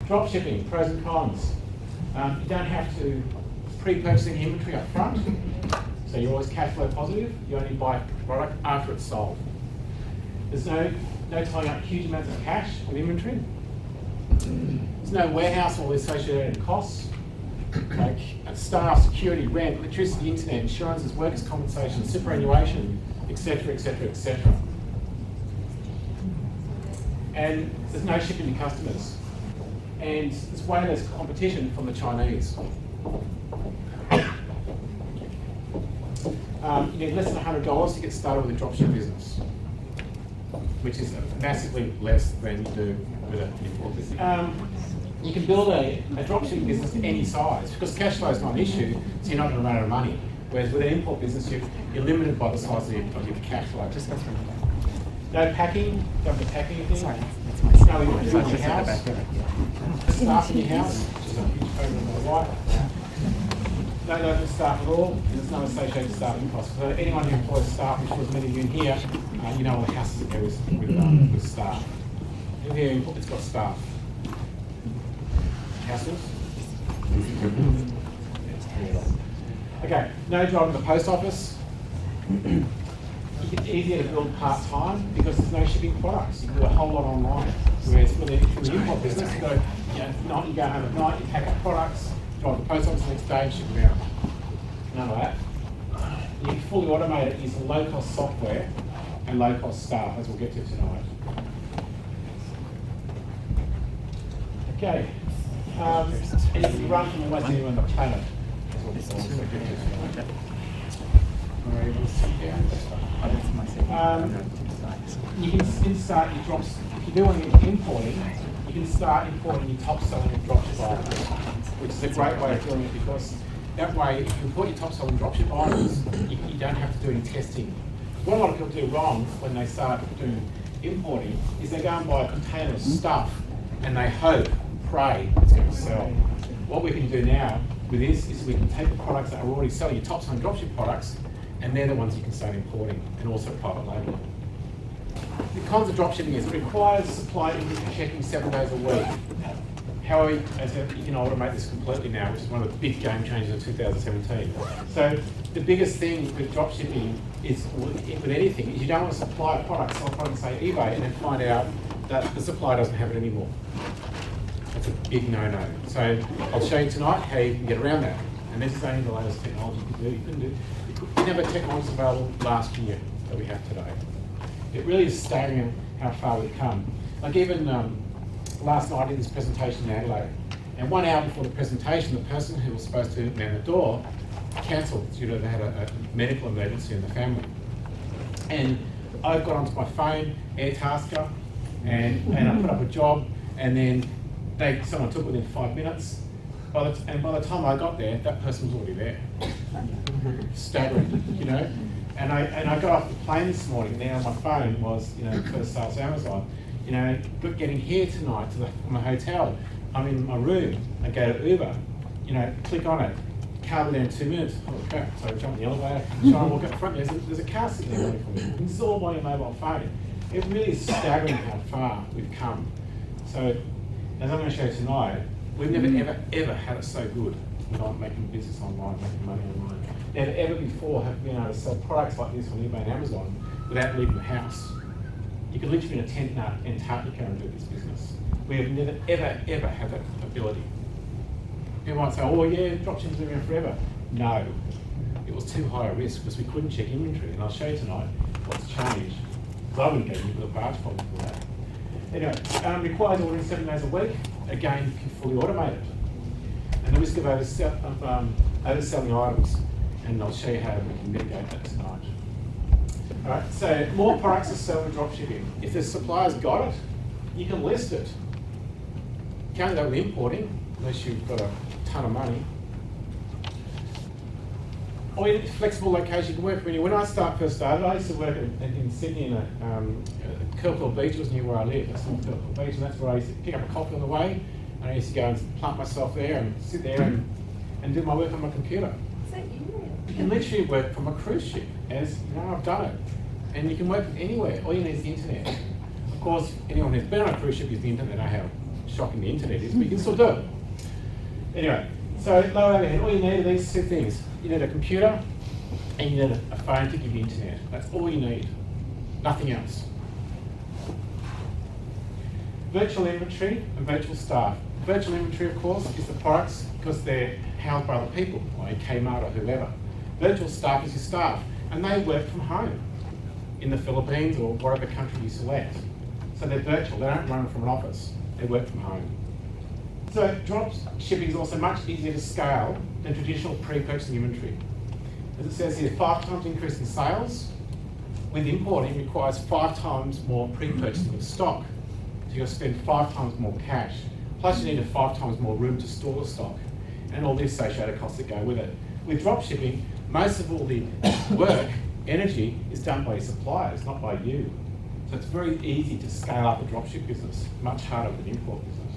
Dropshipping, pros and cons. You don't have to pre-purchase any inventory up front, so you're always cash flow positive. You only buy product after it's sold. There's no tying up huge amounts of cash with inventory. There's no warehouse or the associated costs, like staff, security, rent, electricity, internet, insurances, workers' compensation, superannuation, etc., etc., etc. And there's no shipping to customers. And there's way less competition from the Chinese. You need less than $100 to get started with a dropship business, which is massively less than you do with an import business. You can build a dropshipping business to any size because cash flow is not an issue, so you're not going to run out of money. Whereas with an import business, you're limited by the size of your cash flow. Just go through. No packing, don't have to pack anything. Sorry, that's my no inventory in your house. Staff in your house, which is a huge favourite on my wife. No local staff at all, and there's no associated staffing costs. So anyone who employs staff, which was many of you in here, you know all the hassles that there is with staff. In here, it's got staff. Hassles? Okay, no driving to the post office. It's easier to build part-time because there's no shipping products. You can do a whole lot online. Whereas with the import business, you go, you go home at night, you pack up products, drive to the post office the next day and ship them out. None of that. You can fully automate it using low-cost software and low-cost staff, as we'll get to tonight. Okay. And you can run from almost anywhere on the planet. That's what we'll also get to tonight. All right, we'll sit down. You can start your drops, if you do want to get importing, you can start importing your top selling dropship items, which is a great way of doing it because that way, if you import your top selling dropship items, you don't have to do any testing. What a lot of people do wrong when they start doing importing is they go and buy a container of stuff and they hope, pray it's going to sell. What we can do now with this is we can take the products that are already selling, your top selling dropship products, and they're the ones you can start importing, and also private label. The cons of dropshipping is it requires supply inventory checking 7 days a week. However, as you can automate this completely now, which is one of the big game changers of 2017. So the biggest thing with dropshipping is, with anything, is you don't want to supply a product, sell a product, say eBay, and then find out that the supplier doesn't have it anymore. That's a big no-no. So I'll show you tonight how you can get around that. And this is only the latest technology you can do. You couldn't do. We never had technologies available last year that we have today. It really is staggering how far we've come. Like even last night I did this presentation in Adelaide, and 1 hour before the presentation, the person who was supposed to man the door cancelled due to they had a medical emergency in the family. And I got onto my phone, AirTasker, and I put up a job, and then someone took it within 5 minutes. By the time I got there, that person was already there. Staggering, you know. And I got off the plane this morning, and there on my phone was, first sales Amazon. But getting here tonight to my hotel, I'm in my room. I go to Uber, click on it, car will be there in 2 minutes. Holy crap! So I jump in the elevator, try and walk up front. There's a car sitting there waiting for me. This is all on your mobile phone. It really is staggering how far we've come. So, as I'm going to show you tonight, we've never ever had it so good without making business online, making money online. Never ever before have we been able to sell products like this on eBay and Amazon without leaving the house. You could literally be in a tent in Antarctica and do this business. We have never ever had that ability. People might say, oh yeah, dropshipping's been around forever. No, it was too high a risk because we couldn't check inventory, and I'll show you tonight what's changed. Because I wouldn't get into the barge problem for that. Anyway, requires ordering 7 days a week. Again, you can fully automate it. And the risk of overselling items, and I'll show you how we can mitigate that tonight. All right, so more products to sell in dropshipping. If the supplier's got it, you can list it. You can't go with importing unless you've got a ton of money. Or flexible location, you can work from anywhere. When I first started, I used to work in Sydney in Kirkhill Beach was near where I live. That's North Kirkhill Beach, and that's where I used to pick up a coffee on the way. And I used to go and plant myself there and sit there and do my work on my computer. You can literally work from a cruise ship, as I've done it. And you can work anywhere. All you need is the internet. Of course, anyone who's been on a cruise ship uses the internet. They know shocking the internet is, but you can still do it. Anyway, so low overhead, all you need are these two things. You need a computer and you need a phone to give you internet. That's all you need, nothing else. Virtual inventory and virtual staff. Virtual inventory, of course, is the products because they're housed by other people, like Kmart or whoever. Virtual staff is your staff, and they work from home in the Philippines or whatever country you select. So they're virtual, they don't run from an office, they work from home. So drop shipping is also much easier to scale than traditional pre-purchasing inventory. As it says here, 5 times increase in sales. With importing, it requires 5 times more pre-purchasing of stock. So you're going to spend 5 times more cash. Plus you need 5 times more room to store the stock and all the associated costs that go with it. With drop shipping, most of all the work, energy, is done by your suppliers, not by you. So it's very easy to scale up a dropship business, much harder than an import business.